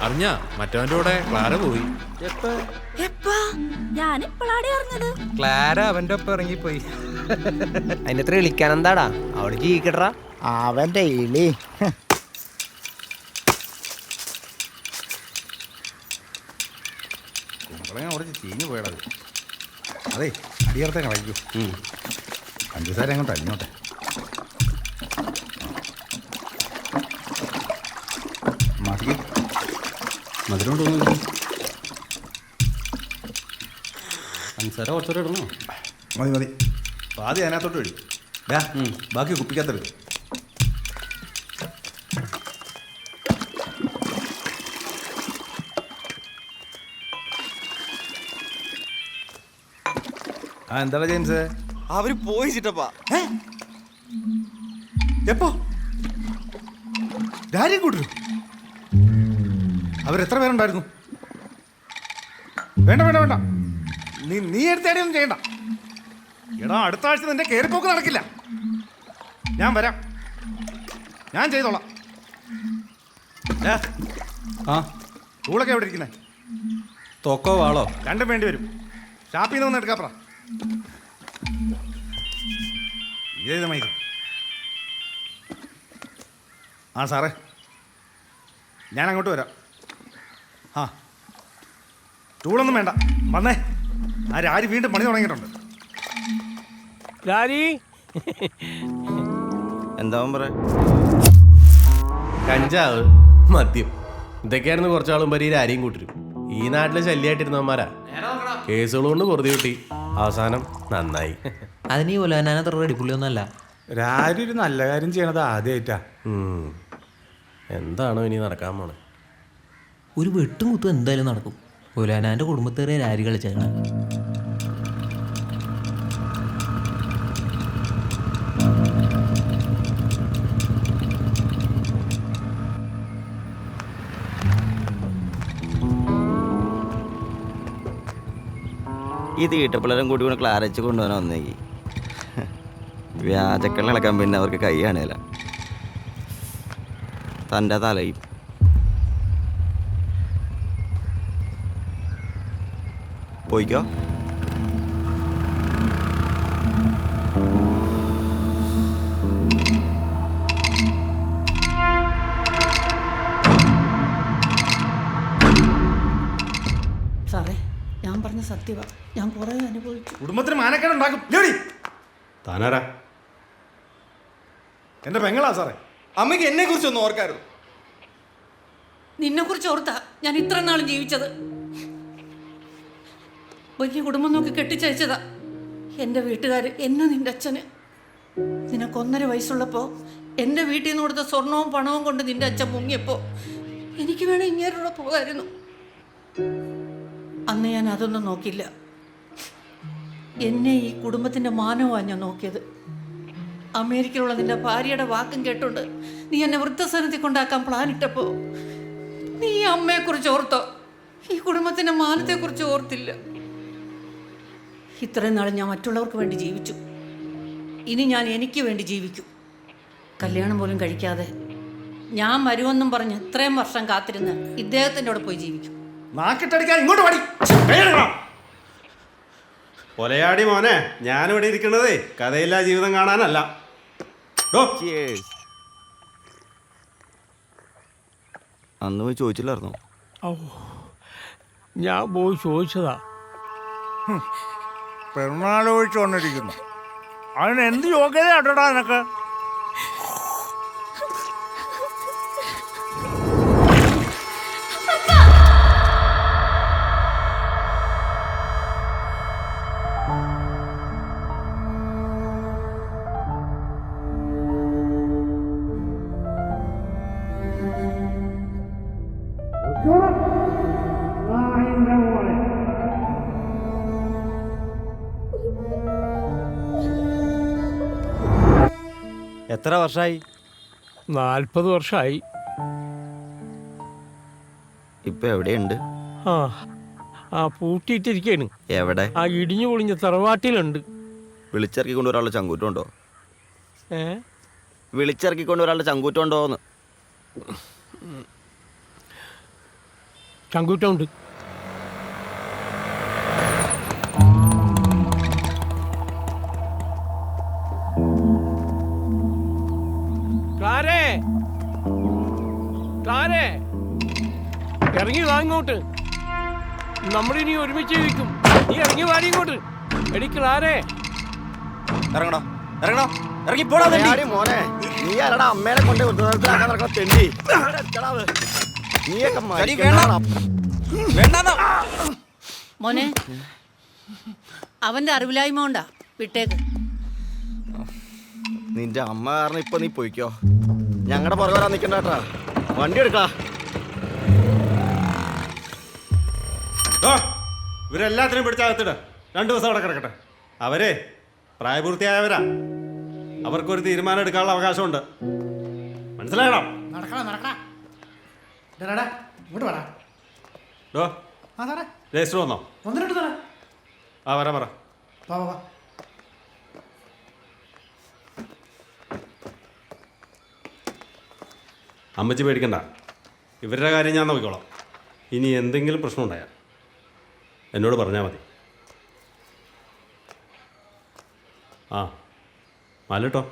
അറിഞ്ഞ മറ്റവന്റെ കൂടെ ക്ലാര പോയി. ഞാനിപ്പോഴാണ് അറിഞ്ഞത്. ക്ലാര അവന്റെ ഒപ്പം ഇറങ്ങിപ്പോയി. അതിന്റെ അത്ര വിളിക്കാൻ എന്താടാ അവിടെ ജീവിക്കട്ടാ അവന്റെ ഇളി. കുമ്പളങ്ങ കുറച്ച് ചീഞ്ഞു പോയടത്. അതെ അടിയർത്തെ കളയ്ക്കൂ. പഞ്ചസാര അങ്ങോട്ട് അരിഞ്ഞോട്ടെ. മാറ്റി മധുരം തോന്നുന്നു. പഞ്ചസാര കുറച്ചോടെ ഇടണോ? മതി മതി. ആദ്യം അതിനകത്തോട്ട് വഴി. ബാക്കി കുപ്പിക്കകത്തെടുക്കും. എന്താ ജെയിംസ്? അവര് പോയി ചിറ്റപ്പാ. എപ്പോ? രാര്യം കൂട്ടു. അവരെത്ര പേരുണ്ടായിരുന്നു? വേണ്ട വേണ്ട വേണ്ട, നീ എടുത്തേടിയൊന്നും ചെയ്യണ്ട. എടാ, അടുത്ത ആഴ്ച നിന്റെ കയറിപ്പോക്ക് നടക്കില്ല. ഞാൻ വരാം, ഞാൻ ചെയ്തോളാം. ടൂളൊക്കെ എവിടെ ഇരിക്കുന്നേ? തോക്കോ വാളോ? രണ്ടും വേണ്ടി വരും. ഷാപ്പിൽ നിന്ന് ഒന്ന് എടുക്കാപ്ര. ഇതേത് മൈക്ക്? ആ സാറേ, ഞാൻ അങ്ങോട്ട് വരാം. ആ, ടൂളൊന്നും വേണ്ട, വന്നേ. ആ രാരി വീണ്ടും പണി തുടങ്ങിയിട്ടുണ്ട്. എന്താ പറയാ? കഞ്ചാവ്, മദ്യം, ഇതൊക്കെയായിരുന്നു കുറച്ചാളും പരി ആരെയും കൂട്ടിരും. ഈ നാട്ടിലെ ശല്യമായിട്ടിരുന്നവന്മാരാ. കേസുകൾ കൊണ്ട് പൊറുതി കിട്ടി. അവസാനം നന്നായി. അതിന് ഈ ഒലാനാത്ര റെഡിപ്പുള്ളിയൊന്നല്ല. രാരി ഒരു നല്ല കാര്യം ചെയ്യണത് ആദ്യമായിട്ടാ. എന്താണോ ഇനി നടക്കാൻ പോണെ? ഒരു വെട്ടും കുത്തും എന്തായാലും നടക്കും. ഒലാനാന്റെ കുടുംബത്തേറെ രാരി കളിച്ചാണ്. ഈ തീട്ടപ്പിള്ളേരും കൂടി കൊണ്ട് ക്ലാരച്ച് കൊണ്ടുപോകാൻ വന്നേക്ക്. വ്യാജക്കള്ള ഇളക്കാൻ പിന്നെ അവർക്ക് കൈ കാണില്ല. തൻ്റെ തലയും പോയിക്കോ. സാറേ, ഞാൻ പറഞ്ഞ സത്യവാ. ഞാൻ കുറെ അനുഭവിച്ചു. കുടുംബത്തിന് മാനക്കേട് ഉണ്ടാക്കും. താനാരാ? എന്റെ പെങ്ങളാ സാറേ. അമ്മയ്ക്ക് എന്നെ കുറിച്ചൊന്നും ഓർക്കായിരുന്നു. നിന്നെ കുറിച്ച് ഓർത്താ ഞാൻ ഇത്ര നാളും ജീവിച്ചത്. വലിയ കുടുംബം നോക്കി കെട്ടിച്ചയച്ചതാ എൻ്റെ വീട്ടുകാർ. എന്നെ നിന്റെ അച്ഛന്. നിനക്ക് 1.5 വയസ്സുള്ളപ്പോൾ എൻ്റെ വീട്ടിൽ നിന്ന് കൊടുത്ത സ്വർണവും പണവും കൊണ്ട് നിന്റെ അച്ഛൻ മുങ്ങിയപ്പോൾ എനിക്ക് വേണേ ഇങ്ങേരുടെ പോകായിരുന്നു. അന്ന് ഞാൻ അതൊന്നും നോക്കില്ല. എന്നെ ഈ കുടുംബത്തിൻ്റെ മാനവമാണ് ഞാൻ നോക്കിയത്. അമേരിക്കയിലുള്ള നിന്റെ ഭാര്യയുടെ വാക്കും കേട്ടോണ്ട് നീ എന്നെ വൃദ്ധസനത്തിൽ കൊണ്ടാക്കാൻ പ്ലാൻ ഇട്ടപ്പോൾ നീ അമ്മയെക്കുറിച്ച് ഓർത്തോ? ഈ കുടുംബത്തിൻ്റെ മാനത്തെക്കുറിച്ച് ഓർത്തില്ല. ഇത്രയും നാൾ ഞാൻ മറ്റുള്ളവർക്ക് വേണ്ടി ജീവിച്ചു. ഇനി ഞാൻ എനിക്ക് വേണ്ടി ജീവിക്കും. കല്യാണം പോലും കഴിക്കാതെ ഞാൻ വരുമെന്നും പറഞ്ഞ് ഇത്രയും വർഷം കാത്തിരുന്ന് ഇദ്ദേഹത്തിൻ്റെ കൂടെ പോയി ജീവിക്കും. നാക്കിട്ടടിക്കാൻ ഇങ്ങോട്ട് പാടി. കൊലയാടി മോനെ, ഞാനിവിടെ ഇരിക്കണതേ കഥയില്ലാ ജീവിതം കാണാനല്ല. അന്ന് പോയി ചോദിച്ചില്ലായിരുന്നോ? ഞാൻ പോയി ചോദിച്ചതാ. പെരുന്നാളൊഴിച്ച് വന്നിരിക്കുന്നു. അതിന് എന്ത് യോഗ്യത അടടാ നിനക്ക്? എത്ര വർഷമായി? 40 വർഷമായി. ഇപ്പൊ എവിടെയുണ്ട്? പൂട്ടിയിട്ടിരിക്കാണ്. എവിടെ? ആ ഇടിഞ്ഞു പൊളിഞ്ഞ തറവാട്ടിലുണ്ട്. വിളിച്ചിറക്കിക്കൊണ്ട് ഒരാളുടെ ചങ്കൂറ്റുണ്ടോ? ഏ, വിളിച്ചിറക്കിക്കൊണ്ട് ഒരാളുടെ ചങ്കൂറ്റുണ്ടോന്ന്? ചങ്കൂറ്റമുണ്ട്. ക്ലാരേ, ക്ലാരേ, ഇറങ്ങി വാ ഇങ്ങോട്ട്. നമ്മളിനി ഒരുമിച്ച് ജീവിക്കും. നീ ഇറങ്ങി വാടി ഇങ്ങോട്ട്. എടി ക്ലാരേ, ഇറങ്ങണോ ഇറങ്ങണോ ഇറങ്ങി പോടാ മോനെ. നീ ആരടാ അമ്മേനെ കൊണ്ട് വൃദ്ധസദനത്തിലാക്കാൻ നടക്കുന്ന തെണ്ടി? നീയൊക്കെ മോനെ, അവന്റെ അറിവില്ലായ്മ കൊണ്ടാ, വിട്ടേക്ക്. നിന്റെ അമ്മ കാരണം ഇപ്പൊ നീ പോയിക്കോ. ഞങ്ങളുടെ പുറകെ വരാൻ നിൽക്കണ്ടാ. വണ്ടി എടുക്കാ. ഇവരെല്ലാത്തിനും പിടിച്ചകത്തിട്ട് 2 ദിവസം അവിടെ കിടക്കട്ടെ. അവരെ പ്രായപൂർത്തിയായവരാ. അവർക്കൊരു തീരുമാനം എടുക്കാനുള്ള അവകാശമുണ്ട്. മനസ്സിലായണം? രജിസ്റ്റർ വന്നോ? ആ വരാ പറ. അമ്മച്ചി പേടിക്കണ്ട, ഇവരുടെ കാര്യം ഞാൻ നോക്കിക്കോളാം. ഇനി എന്തെങ്കിലും പ്രശ്നം ഉണ്ടായാൽ എന്നോട് പറഞ്ഞാൽ മതി. ആ മാലിട്ടോ.